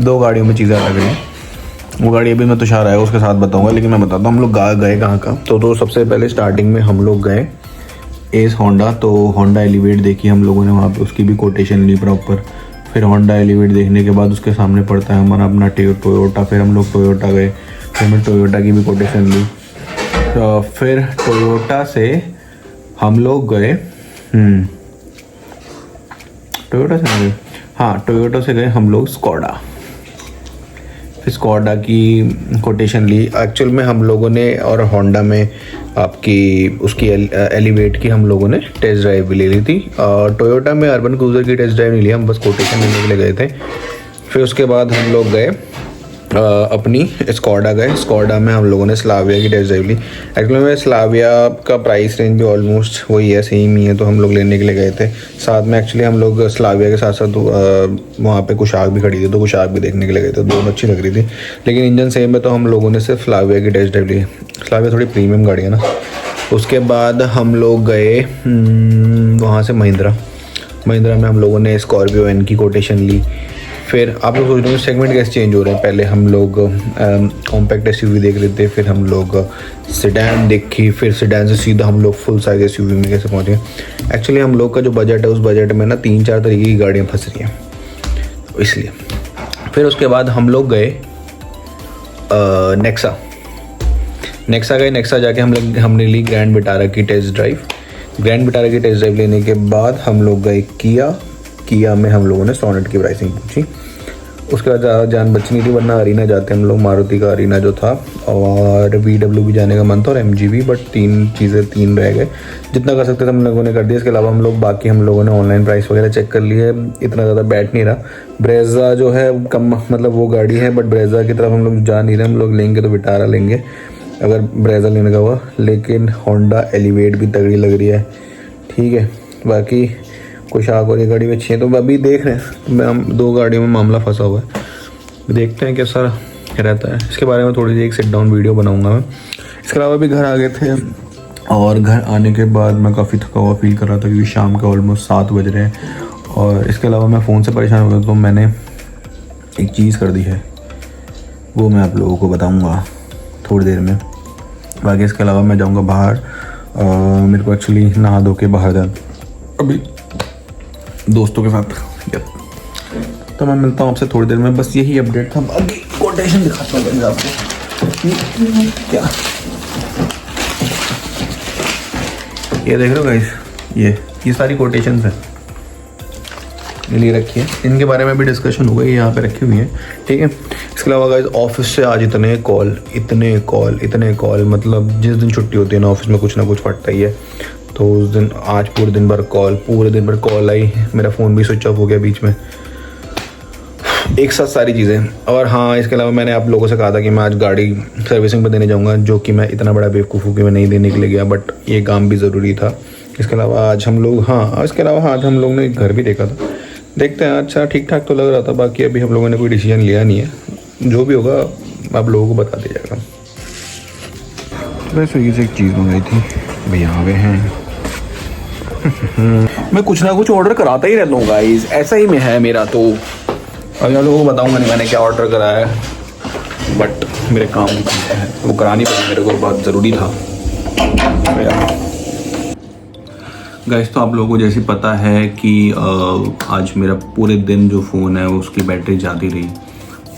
दो गाड़ियों में चीज़ें अलग हैं। वो गाड़ी अभी मैं तुषार आया उसके साथ बताऊंगा, लेकिन मैं बताता हूँ हम लोग गए कहाँ का। तो सबसे पहले स्टार्टिंग में हम लोग गए एस होंडा। तो होंडा एलिवेट देखी हम लोगों ने वहाँ पे, उसकी भी कोटेशन ली प्रॉपर। फिर होंडा एलिवेट देखने के बाद उसके सामने पड़ता है हमारा अपना टोयोटा। फिर हम लोग टोयोटा गए, फिर हमने टोयोटा की भी कोटेशन ली। तो फिर टोयोटा से हम लोग गए टोयोटा से गए, हाँ टोयोटा से गए हम लोग स्कोडा। फिर स्कोडा की कोटेशन ली। एक्चुअल में हम लोगों ने और होंडा में आपकी उसकी एलिवेट की हम लोगों ने टेस्ट ड्राइव भी ले ली थी। टोयोटा में अर्बन क्रूज़र की टेस्ट ड्राइव नहीं ली, हम बस कोटेशन लेने के लिए गए थे। फिर उसके बाद हम लोग गए अपनी स्कोडा गए। स्कोडा में हम लोगों ने स्लाविया की टेस्ट ड्राइव ली। एक्चुअली में स्लाविया का प्राइस रेंज भी ऑलमोस्ट वही है, सेम ही है, तो हम लोग लेने के लिए गए थे। साथ में एक्चुअली हम लोग स्लाविया के साथ साथ वहाँ पे कुशाक भी खड़ी थी, तो कुशाक भी देखने के लिए गए थे। दोनों अच्छी लग रही थी, लेकिन इंजन सेम है, तो हम लोगों ने सिर्फ स्लाविया की टेस्ट ड्राइव ली। स्लाविया थोड़ी प्रीमियम गाड़ी है ना। उसके बाद हम लोग गए वहाँ से महिंद्रा में हम लोगों ने स्कॉर्पियो एन की कोटेशन ली। फिर आप लोग सोच रहे हो सेगमेंट कैसे चेंज हो रहे हैं। पहले हम लोग कॉम्पैक्ट एसयूवी देख रहे थे, फिर हम लोग सेडान देखी, फिर सेडान से सीधा हम लोग फुल साइज एसयूवी में कैसे पहुँचे। एक्चुअली हम लोग का जो बजट है उस बजट में ना 3-4 तरीके की गाड़ियाँ फंस रही हैं, तो इसलिए। फिर उसके बाद हम लोग गए नेक्सा गए। नेक्सा जाके हमने ली ग्रैंड विटारा की टेस्ट ड्राइव। ग्रैंड विटारा की टेस्ट ड्राइव लेने के बाद हम लोग गए किया में हम लोगों ने सोनेट की प्राइसिंग पूछी। उसके बाद ज़्यादा जान बची नहीं थी, वरना अरीना जाते हम लोग, मारुति का अरीना जो था, और VW भी जाने का मन था, और MG भी, बट 3 रह गए। जितना कर सकते थे हम लोगों ने कर दिया। इसके अलावा हम लोग बाकी हम लोगों ने ऑनलाइन प्राइस वगैरह चेक कर लिए, इतना ज़्यादा बैठ नहीं रहा। ब्रेजा जो है कम, मतलब वो गाड़ी है, बट ब्रेजा की तरफ हम लोग जा नहीं रहे। हम लोग लेंगे तो विटारा लेंगे अगर ब्रेजा लेने का हुआ, लेकिन होंडा एलिवेट भी तगड़ी लग रही है, ठीक है। बाकी कुशाक और ये गाड़ी भी अच्छी है, तो अभी देख रहे हैं। हम 2 गाड़ियों में मामला फंसा हुआ है, देखते हैं कैसा रहता है। इसके बारे में थोड़ी सी एक सिट डाउन वीडियो बनाऊंगा मैं। इसके अलावा भी घर आ गए थे, और घर आने के बाद मैं काफ़ी थका हुआ फील कर रहा था, क्योंकि शाम के ऑलमोस्ट 7 बज रहे हैं। और इसके अलावा मैं फ़ोन से परेशान हो गया, तो मैंने एक चीज़ कर दी है, वो मैं आप लोगों को बताऊँगा थोड़ी देर में। बाकी इसके अलावा मैं जाऊँगा बाहर, मेरे को एक्चुअली नहा धो के बाहर जाना अभी दोस्तों के साथ। तो मैं मिलता हूँ आपसे थोड़ी देर में। बस यही अपडेट था, बाकी कोटेशन दिखाता हूँ आपको। क्या ये देख रहे हो गाइस, ये सारी कोटेशंस हैं, ये लिए रखी है। इनके बारे में भी डिस्कशन हो गई, यहाँ पे रखी हुई है, ठीक है। इसके अलावा गाइस ऑफिस से आज इतने कॉल, मतलब जिस दिन छुट्टी होती है ना ऑफिस में कुछ ना कुछ फटता ही है। तो उस दिन आज पूरे दिन भर कॉल आई। मेरा फ़ोन भी स्विच ऑफ हो गया बीच में, एक साथ सारी चीज़ें। और हाँ, इसके अलावा मैंने आप लोगों से कहा था कि मैं आज गाड़ी सर्विसिंग पे देने जाऊंगा, जो कि मैं इतना बड़ा बेवकूफ़ हूँ कि मैं नहीं देने के लिए गया, बट ये काम भी ज़रूरी था। इसके अलावा आज हम लोग आज हम लोग ने एक घर भी देखा था, देखते हैं। अच्छा ठीक ठाक तो लग रहा था। बाकी अभी हम लोगों ने कोई डिसीजन लिया नहीं है, जो भी होगा आप लोगों को बता दिया जाएगा। मैं स्विगी से एक चीज़ मंगाई थी, भैया आ गए हैं। मैं कुछ ना कुछ ऑर्डर कराता ही रहता हूँ गाइस, ऐसा ही में है मेरा। तो अब आप लोगों को बताऊंगा नहीं मैंने क्या ऑर्डर कराया है, बट मेरे काम है वो करानी पड़ी, मेरे को बहुत ज़रूरी था गाइस। तो आप लोगों को जैसे पता है कि आज मेरा पूरे दिन जो फ़ोन है उसकी बैटरी जाती रही,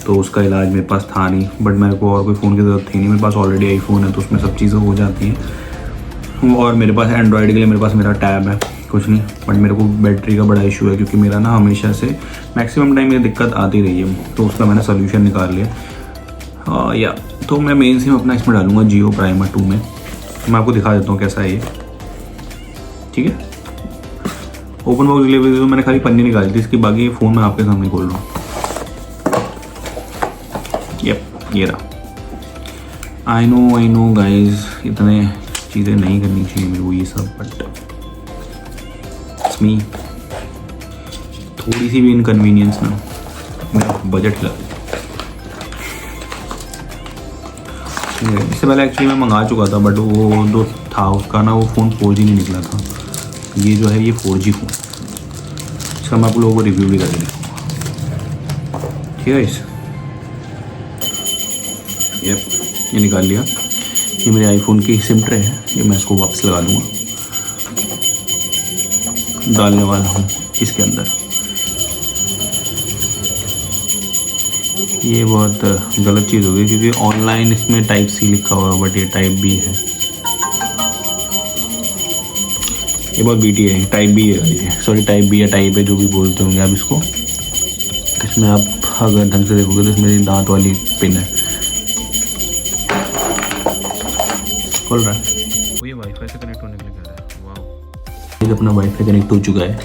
तो उसका इलाज मेरे पास था नहीं। बट मेरे को और कोई फ़ोन की ज़रूरत थी नहीं, मेरे पास ऑलरेडी आईफोन है, तो उसमें सब चीज़ें हो जाती हैं। और मेरे पास एंड्रॉयड के लिए मेरे पास मेरा टैब है, कुछ नहीं। बट मेरे को बैटरी का बड़ा इशू है, क्योंकि मेरा ना हमेशा से मैक्सिमम टाइम मेरी दिक्कत आती रही है, तो उसका मैंने सोल्यूशन निकाल लिया। तो मैं मेन सिम अपना इसमें डालूंगा जियो प्राइमर 2 में। मैं आपको दिखा देता हूँ कैसा है ये, ठीक है। ओपन बॉक्स डिलीवरी तो मैंने खाली पन्नी निकाली थी इसकी, बाकी फ़ोन मैं आपके सामने खोल रहा हूँ। ये रहा। आई नो गाइज, इतने चीज़ें नहीं करनी चाहिए मेरे को ये सब, बट मी थोड़ी सी भी इनकन्वीनियंस ना मेरा बजट हिला देती। इससे पहले एक्चुअली मैं मंगा चुका था, बट वो जो था उसका ना वो फ़ोन 4G नहीं निकला था। ये जो है ये 4G फ़ोन, इसका मैं आप लोगों को रिव्यू भी करके देखूँगा, ठीक है। ये निकाल लिया। ये मेरे आईफोन की सिम ट्रे है, ये मैं इसको वापस लगा दूँगा। डालने वाला हूँ इसके अंदर। ये बहुत गलत चीज़ हो गई क्योंकि ऑनलाइन इसमें टाइप सी लिखा हुआ है बट ये टाइप बी है। ये बहुत बीटी है, टाइप बी है, सॉरी टाइप बी या टाइप है जो भी बोलते होंगे आप इसको। इसमें आप अगर ढंग से देखोगे तो इसमें दांत वाली पिन है। खोल रहा है वो, ये वाईफाई से कनेक्ट होने के लिए कह रहा है। वाह, ये अपना वाईफाई कनेक्ट हो चुका है।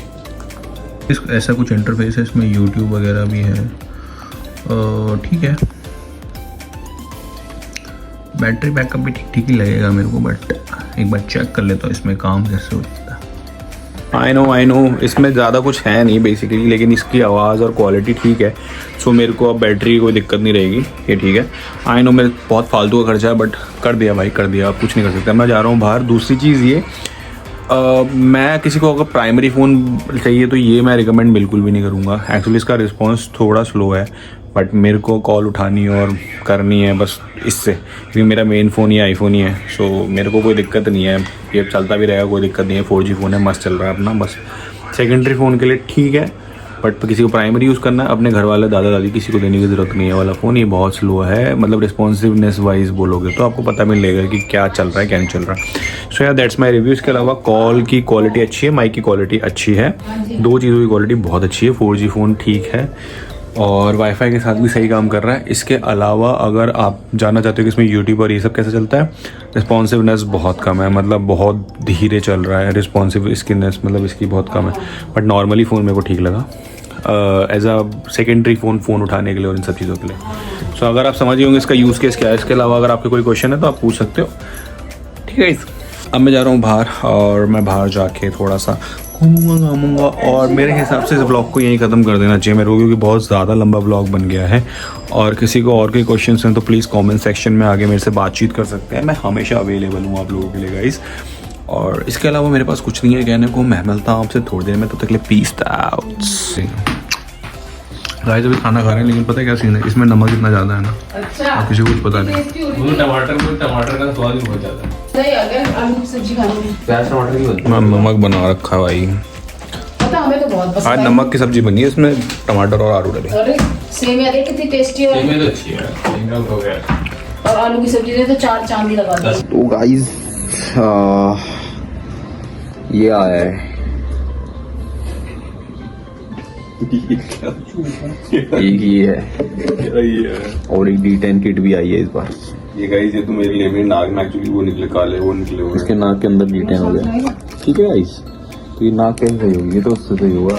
ऐसा कुछ इंटरफेस है, इसमें यूट्यूब वगैरह भी है। ठीक है, बैटरी बैकअप भी ठीक ठीक ही लगेगा मेरे को, बट एक बार चेक कर लेता हूँ इसमें काम कैसे होता है। आई नो इसमें ज़्यादा कुछ है नहीं बेसिकली, लेकिन इसकी आवाज़ और क्वालिटी ठीक है। सो मेरे को अब बैटरी की कोई दिक्कत नहीं रहेगी, ये ठीक है। आई नो मेरे बहुत फालतू का खर्चा है, बट कर दिया भाई, कर दिया, आप कुछ नहीं कर सकते। मैं जा रहा हूँ बाहर। दूसरी चीज़ ये, मैं किसी को अगर प्राइमरी फ़ोन चाहिए तो ये मैं रिकमेंड बिल्कुल भी नहीं करूँगा। एक्चुअली इसका रिस्पॉन्स थोड़ा स्लो है, बट मेरे को कॉल उठानी और करनी है बस इससे, क्योंकि मेरा मेन फ़ोन ये आईफोन ही है। सो मेरे को कोई दिक्कत नहीं है, ये चलता भी रहेगा, कोई दिक्कत नहीं है। 4G फ़ोन है, मस्त चल रहा है अपना। बस सेकेंडरी फ़ोन के लिए ठीक है, बट किसी को प्राइमरी यूज़ करना है, अपने घर वाले दादा दादी किसी को देने की ज़रूरत नहीं है। वाला फ़ोन ये बहुत स्लो है, मतलब रिस्पॉन्सिवनेस वाइज बोलोगे तो आपको पता मिलेगा कि क्या चल रहा है क्या नहीं चल रहा। सो यार दैट्स माई रिव्यू। इसके अलावा कॉल की क्वालिटी अच्छी है, माइक की क्वालिटी अच्छी है, दो चीज़ों की क्वालिटी बहुत अच्छी है। 4G फ़ोन ठीक है और वाईफाई के साथ भी सही काम कर रहा है। इसके अलावा अगर आप जानना चाहते हो कि इसमें यूट्यूब और ये सब कैसे चलता है, रिस्पॉन्सिवनेस बहुत कम है, मतलब बहुत धीरे चल रहा है। रिस्पॉन्सिव स्किननेस मतलब इसकी बहुत कम है, बट नॉर्मली फ़ोन मेरे को ठीक लगा एज अ सेकेंडरी फ़ोन उठाने के लिए और इन सब चीज़ों के लिए। सो अगर आप समझ होंगे इसका यूज़ केस क्या है। इसके अलावा अगर आपके कोई क्वेश्चन है तो आप पूछ सकते हो, ठीक है। अब मैं जा रहा हूँ बाहर और मैं बाहर जाके थोड़ा सा घूमूंगा और मेरे हिसाब से इस ब्लॉग को यहीं ख़त्म कर देना चाहिए मेरे को, क्योंकि बहुत ज़्यादा लंबा ब्लॉग बन गया है। और किसी को और कोई क्वेश्चंस हैं तो प्लीज़ कमेंट सेक्शन में आगे मेरे से बातचीत कर सकते हैं, मैं हमेशा अवेलेबल हूँ आप लोगों के लिए गाइस। और इसके अलावा मेरे पास कुछ नहीं है कहने को। मैं मिलता हूँ आपसे थोड़ी देर में, तो तक के लिए पीस आउट। गाइस अभी खाना खा रहे हैं, लेकिन पता है क्या सीन है, इसमें नमक इतना ज़्यादा है ना, अच्छा किसी को कुछ पता नहीं। टमाटर का स्वाद भी बहुत ज़्यादा है। आलू की सब्जी खानी, प्याज टमाटर की नमक बना रखा है भाई, पता हमें तो बहुत पसंद है। आज नमक की सब्जी बनी है, इसमें टमाटर और आलू डले। अरे सेमिया देख कितनी टेस्टी है, सेमिया तो अच्छी है, सेमिया हो गया। और आलू की सब्जी ने तो 4 चांद ही लगा दी। तो गाइस ये आया है, एक ही है और एक D10 किट भी आई है इस बार। ये गाइस ये तो मेरे लिए, मेरे नाक में एक्चुअली वो निकले काले, वो निकले हुए, इसके नाक के अंदर D10 हो गया, ठीक है गाइस। तो ये नाक कैसे सही होगी, ये तो उससे सही होगा।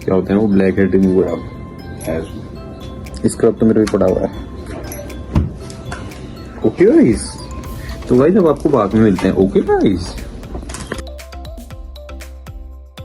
क्या होता है वो ब्लैक हेड रिमूवर है, स्क्रब तो मेरे भी पड़ा हुआ है। ओके गाइस, तो गाइस अब आपको बाद में मिलते हैं। Okay guys.